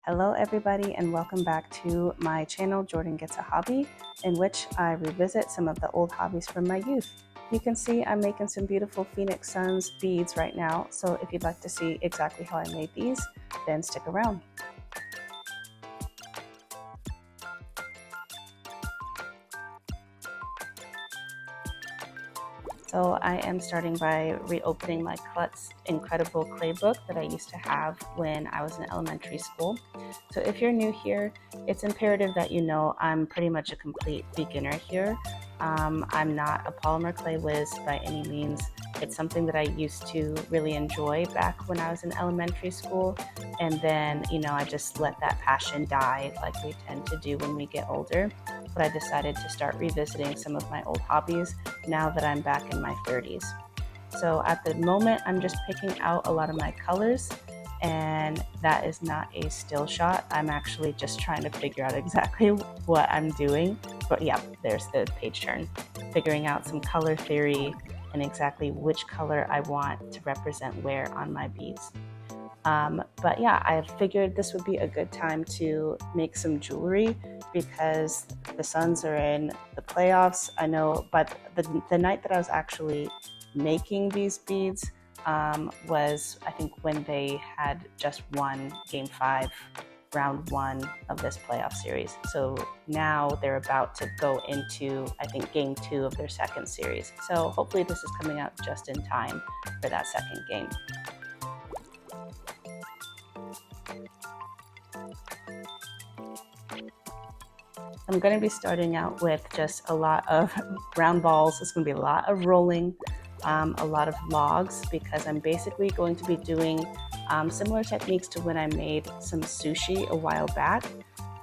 Hello everybody and welcome back to my channel Jordan Gets a Hobby, in which I revisit some of the old hobbies from my youth. You can see I'm making some beautiful Phoenix Suns beads right now, so if you'd like to see exactly how I made these, then stick around. So I am starting by reopening my Klutz incredible clay book that I used to have when I was in elementary school. So if you're new here, it's imperative that you know I'm pretty much a complete beginner here. I'm not a polymer clay whiz by any means. It's something that I used to really enjoy back when I was in elementary school, and then I just let that passion die like we tend to do when we get older. But I decided to start revisiting some of my old hobbies now that I'm back in my 30s. So at the moment, I'm just picking out a lot of my colors, and that is not a still shot. I'm actually just trying to figure out exactly what I'm doing. But yeah, there's the page turn. Figuring out some color theory and exactly which color I want to represent where on my beads. But yeah, I figured this would be a good time to make some jewelry because the Suns are in the playoffs. I know, but the night that I was actually making these beads was, I think, when they had just won Game 5, Round 1 of this playoff series. So now they're about to go into, I think, Game 2 of their second series. So hopefully this is coming out just in time for that second game. I'm going to be starting out with just a lot of round balls. It's going to be a lot of rolling, a lot of logs, because I'm basically going to be doing similar techniques to when I made some sushi a while back.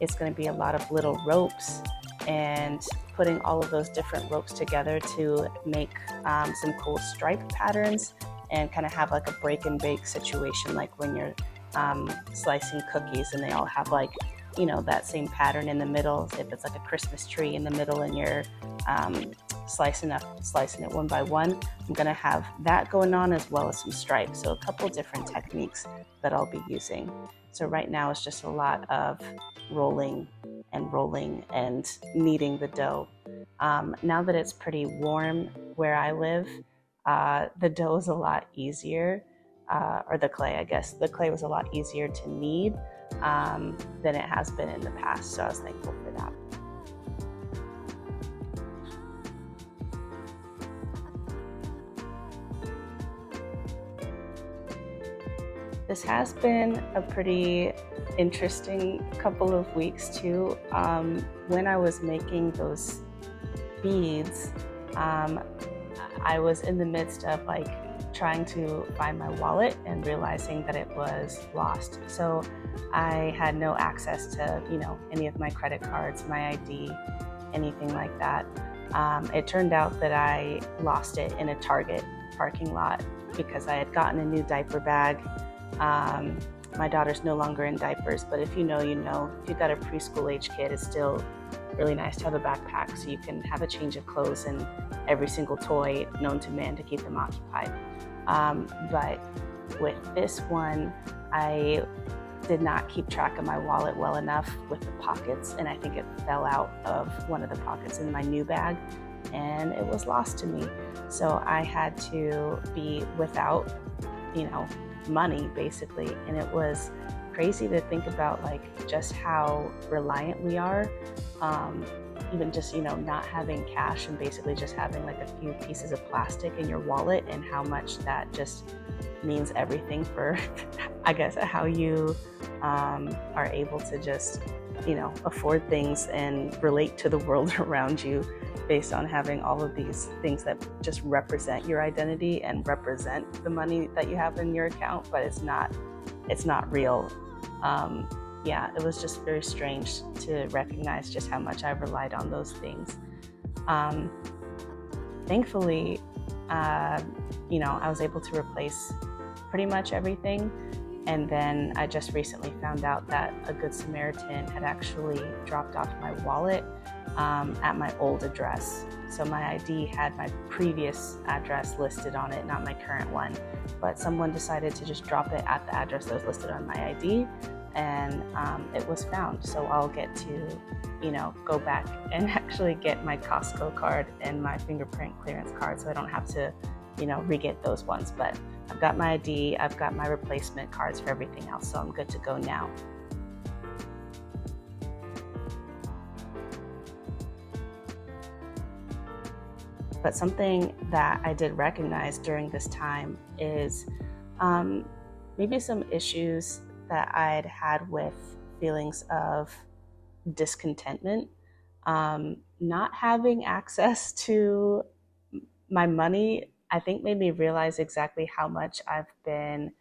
It's going to be a lot of little ropes and putting all of those different ropes together to make some cool stripe patterns and kind of have like a break and bake situation, like when you're slicing cookies and they all have like that same pattern in the middle. If it's like a Christmas tree in the middle and you're slicing it one by one, I'm gonna have that going on as well as some stripes. So a couple different techniques that I'll be using. So right now it's just a lot of rolling and kneading the dough. Now that it's pretty warm where I live, the dough is a lot easier, or the clay, I guess. The clay was a lot easier to knead than it has been in the past, so I was thankful for that. This has been a pretty interesting couple of weeks too. When I was making those beads, I was in the midst of trying to find my wallet and realizing that it was lost. So I had no access to, any of my credit cards, my ID, anything like that. It turned out that I lost it in a Target parking lot because I had gotten a new diaper bag. My daughter's no longer in diapers, but if you know, you know. If you've got a preschool age kid, it's still really nice to have a backpack so you can have a change of clothes and every single toy known to man to keep them occupied. But with this one, I did not keep track of my wallet well enough with the pockets, and I think it fell out of one of the pockets in my new bag and it was lost to me. So I had to be without, money basically, and it was crazy to think about just how reliant we are, even just not having cash and basically just having a few pieces of plastic in your wallet, and how much that just means everything for I guess how you are able to just afford things and relate to the world around you based on having all of these things that just represent your identity and represent the money that you have in your account, but it's not real. Yeah, it was just very strange to recognize just how much I relied on those things. Thankfully, I was able to replace pretty much everything. And then I just recently found out that a Good Samaritan had actually dropped off my wallet at my old address. So my ID had my previous address listed on it, not my current one. But someone decided to just drop it at the address that was listed on my ID. and it was found. So I'll get to, go back and actually get my Costco card and my fingerprint clearance card, so I don't have to, re-get those ones. But I've got my ID, I've got my replacement cards for everything else, so I'm good to go now. But something that I did recognize during this time is maybe some issues that I'd had with feelings of discontentment. Not having access to my money, I think, made me realize exactly how much I've been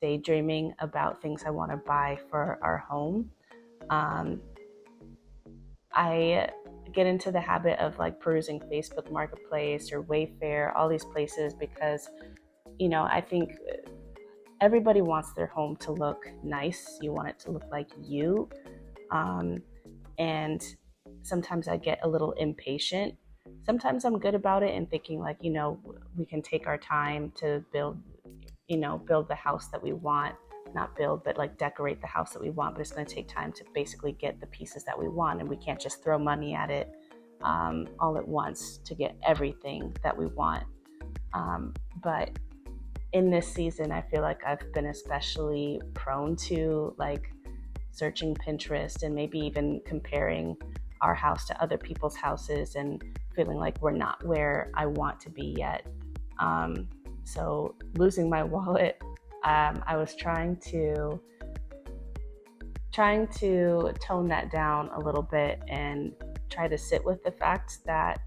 daydreaming about things I want to buy for our home. I get into the habit of like perusing Facebook Marketplace or Wayfair, all these places, because, I think everybody wants their home to look nice. You want it to look like you. And sometimes I get a little impatient. Sometimes I'm good about it and thinking like, we can take our time to build the house that we want. Not build, but like decorate the house that we want. But it's going to take time to basically get the pieces that we want. And we can't just throw money at it all at once to get everything that we want. But in this season, I feel like I've been especially prone to like searching Pinterest and maybe even comparing our house to other people's houses and feeling like we're not where I want to be yet. So losing my wallet, I was trying to tone that down a little bit and try to sit with the fact that,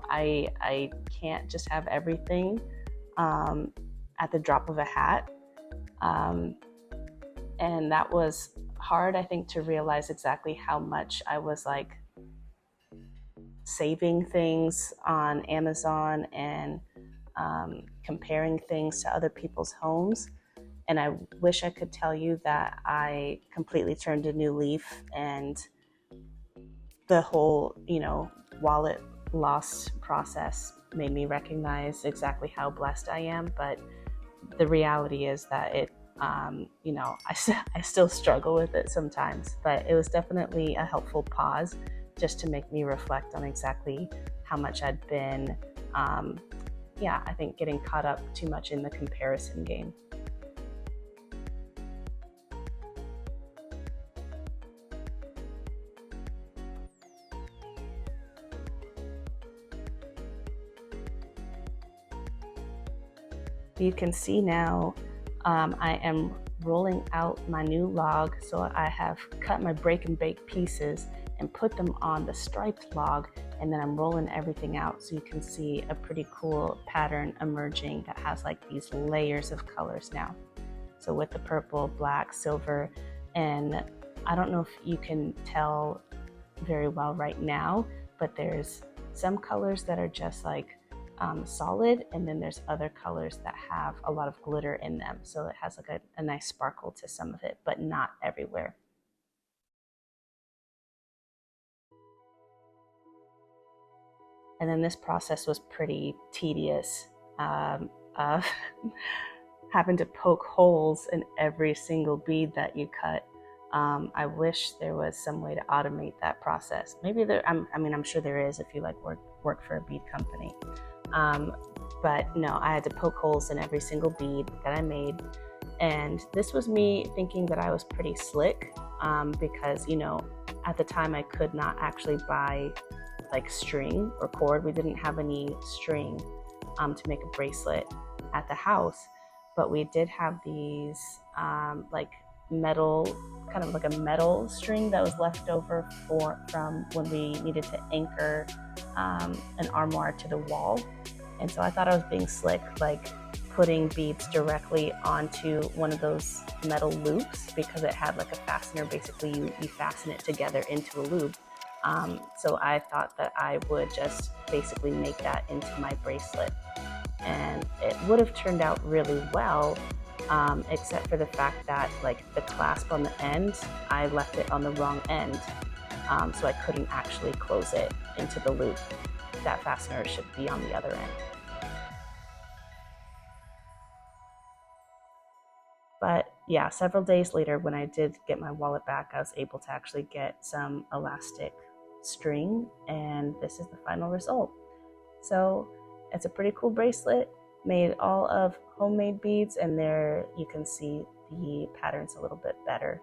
I can't just have everything at the drop of a hat. And that was hard, I think, to realize exactly how much I was like saving things on Amazon and comparing things to other people's homes. And I wish I could tell you that I completely turned a new leaf and the whole, wallet loss process made me recognize exactly how blessed I am. But the reality is that it, I still struggle with it sometimes. But it was definitely a helpful pause just to make me reflect on exactly how much I'd been, I think getting caught up too much in the comparison game. You can see now I am rolling out my new log. So I have cut my break and bake pieces and put them on the striped log, and then I'm rolling everything out so you can see a pretty cool pattern emerging that has like these layers of colors now. So with the purple, black, silver, and I don't know if you can tell very well right now, but there's some colors that are just like solid, and then there's other colors that have a lot of glitter in them, so it has like a nice sparkle to some of it, but not everywhere. And then this process was pretty tedious, of having to poke holes in every single bead that you cut. I wish there was some way to automate that process. Maybe I'm sure there is if you like work for a bead company. But no, I had to poke holes in every single bead that I made. And this was me thinking that I was pretty slick, because, at the time I could not actually buy like string or cord. We didn't have any string to make a bracelet at the house, but we did have these like metal, kind of like a metal string that was left over from when we needed to anchor an armoire to the wall. And so I thought I was being slick, like putting beads directly onto one of those metal loops, because it had like a fastener. Basically, you fasten it together into a loop. So I thought that I would just basically make that into my bracelet. And it would have turned out really well, except for the fact that like the clasp on the end, I left it on the wrong end. So I couldn't actually close it into the loop. That fastener should be on the other end. But yeah, several days later, when I did get my wallet back, I was able to actually get some elastic string, and this is the final result. So it's a pretty cool bracelet made all of homemade beads, and there you can see the patterns a little bit better.